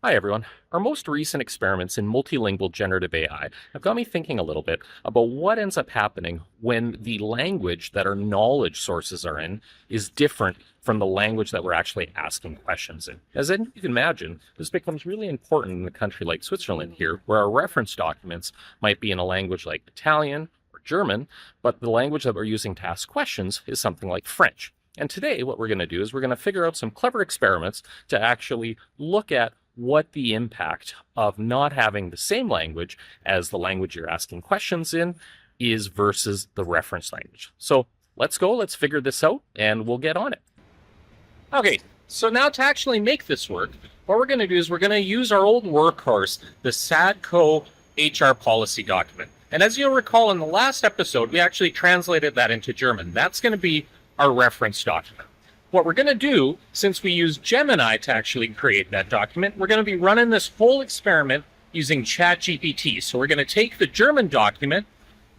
Hi everyone. Our most recent experiments in multilingual generative AI have got me thinking a little bit about what ends up happening when the language that our knowledge sources are in is different from the language that we're actually asking questions in. As you can imagine, this becomes really important in a country like Switzerland here, where our reference documents might be in a language like Italian or German, but the language that we're using to ask questions is something like French. And today what we're going to do is we're going to figure out some clever experiments to actually look at what the impact of not having the same language as the language you're asking questions in is versus the reference language. So let's figure this out, and we'll get on it. Okay, so now to actually make this work, what we're going to do is we're going to use our old workhorse, the SADCO HR policy document. And as you'll recall in the last episode, we actually translated that into German. That's going to be our reference document. What we're going to do, since we use Gemini to actually create that document, we're going to be running this whole experiment using ChatGPT. So we're going to take the German document,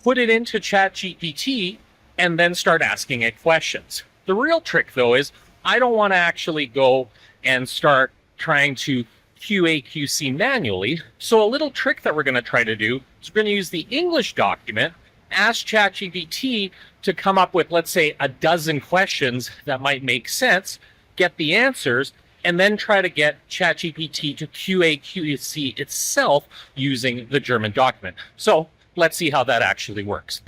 put it into ChatGPT, and then start asking it questions. The real trick, though, is I don't want to actually go and start trying to QA/QC manually. So a little trick that we're going to try to do is we're going to use the English document, ask ChatGPT to come up with, let's say, a dozen questions that might make sense, get the answers, and then try to get ChatGPT to QA/QC itself using the German document. So let's see how that actually works.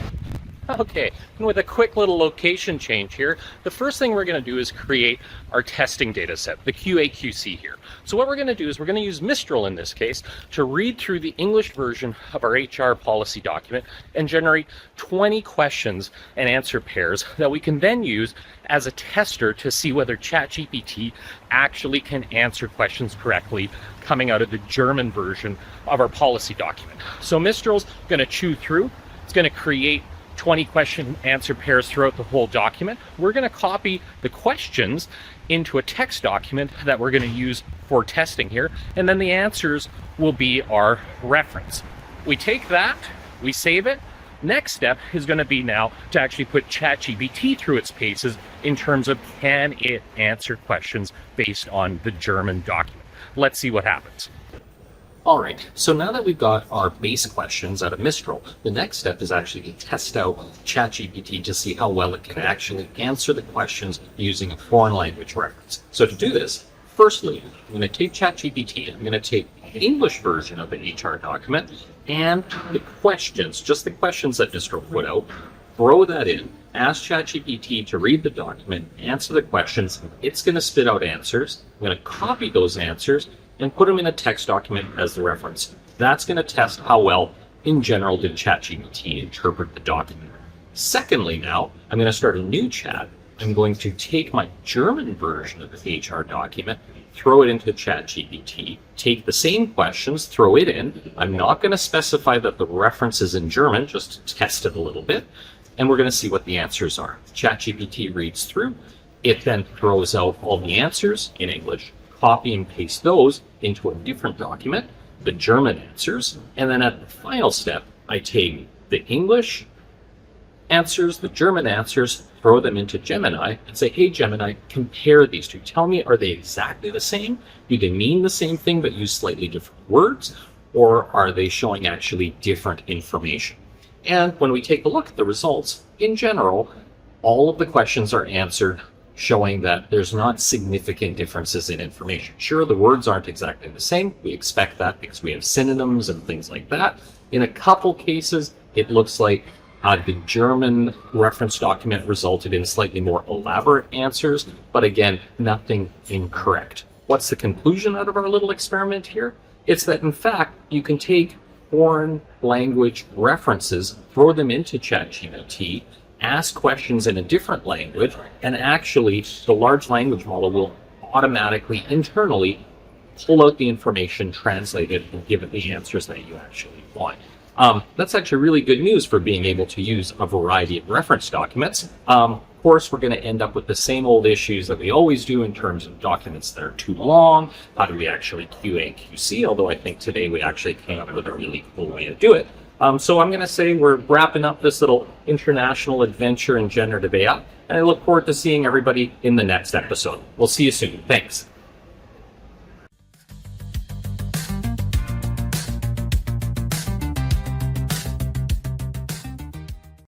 Okay, and with a quick little location change here, the first thing we're going to do is create our testing data set, the QA/QC here. So what we're going to do is we're going to use Mistral in this case to read through the English version of our HR policy document and generate 20 questions and answer pairs that we can then use as a tester to see whether ChatGPT actually can answer questions correctly coming out of the German version of our policy document. So Mistral's going to chew through, it's going to create 20 question answer pairs throughout the whole document. We're going to copy the questions into a text document that we're going to use for testing here, and then the answers will be our reference. We take that, we save it. Next step is going to be now to actually put ChatGPT through its paces in terms of can it answer questions based on the German document. Let's see what happens. All right, so now that we've got our base questions out of Mistral, the next step is actually to test out ChatGPT to see how well it can actually answer the questions using a foreign language reference. So to do this, firstly, I'm going to take ChatGPT, I'm going to take the English version of the HR document and the questions, just the questions that Mistral put out, throw that in, ask ChatGPT to read the document, answer the questions. It's going to spit out answers. I'm going to copy those answers and put them in a text document as the reference. That's going to test how well, in general, did ChatGPT interpret the document. Secondly, now, I'm going to start a new chat. I'm going to take my German version of the HR document, throw it into ChatGPT, take the same questions, throw it in. I'm not going to specify that the reference is in German, just to test it a little bit, and we're going to see what the answers are. ChatGPT reads through, it then throws out all the answers in English, copy and paste those into a different document, the German answers, and then at the final step, I take the English answers, the German answers, throw them into Gemini and say, hey Gemini, compare these two. Tell me, are they exactly the same? Do they mean the same thing but use slightly different words? Or are they showing actually different information? And when we take a look at the results, in general, all of the questions are answered showing that there's not significant differences in information. Sure, the words aren't exactly the same. We expect that because we have synonyms and things like that. In a couple cases, it looks like the German reference document resulted in slightly more elaborate answers, but again, nothing incorrect. What's the conclusion out of our little experiment here? It's that, in fact, you can take foreign language references, throw them into ChatGPT, ask questions in a different language, and actually the large language model will automatically, internally, pull out the information, translate it, and give it the answers that you actually want. That's actually really good news for being able to use a variety of reference documents. Of course, we're going to end up with the same old issues that we always do in terms of documents that are too long. How do we actually QA and QC? Although I think today we actually came up with a really cool way to do it. So I'm going to say we're wrapping up this little international adventure in generative AI, and I look forward to seeing everybody in the next episode. We'll see you soon. Thanks.